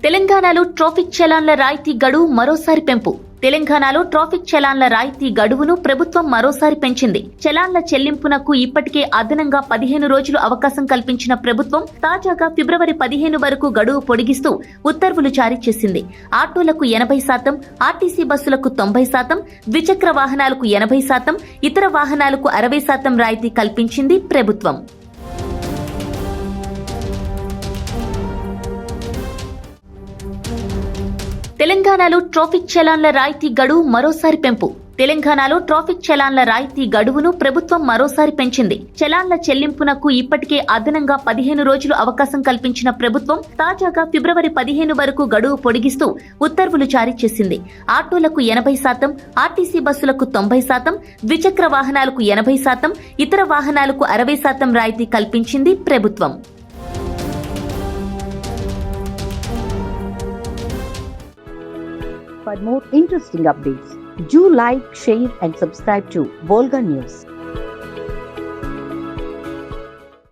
తెలంగాణలో ట్రాఫిక్ చలాన్ల రాయితీ గడువు మరోసారి పెంపు. తెలంగాణలో ట్రాఫిక్ చలాన్ల రాయితీ గడువును ప్రభుత్వం మరోసారి పెంచింది. చలాన్ల చెల్లింపునకు ఇప్పటికే అదనంగా 15 రోజులు అవకాశం కల్పించిన ప్రభుత్వం తాజాగా ఫిబ్రవరి 15 వరకు గడువు పొడిగిస్తూ ఉత్తర్వులు జారీ చేసింది. ఆటోలకు 80%, ఆర్టీసీ బస్సులకు 90%, ద్విచక్ర వాహనాలకు 80%, ఇతర వాహనాలకు 60% రాయితీ కల్పించింది ప్రభుత్వం. తెలంగాణలో ట్రాఫిక్ చలాన్ల రాయితీ గడువు మరోసారి పెంపు. తెలంగాణలో ట్రాఫిక్ చలాన్ల రాయితీ గడువును ప్రభుత్వం మరోసారి పెంచింది. చలాన్ల చెల్లింపునకు ఇప్పటికే అదనంగా 15 రోజులు అవకాశం కల్పించిన ప్రభుత్వం తాజాగా ఫిబ్రవరి 15 వరకు గడువు పొడిగిస్తూ ఉత్తర్వులు జారీ చేసింది. ఆటోలకు 80%, ఆర్టీసీ బస్సులకు 90%, ద్విచక్ర వాహనాలకు 80%, ఇతర వాహనాలకు 60% రాయితీ కల్పించింది ప్రభుత్వం. For more interesting updates, do like, share and subscribe to Volga News.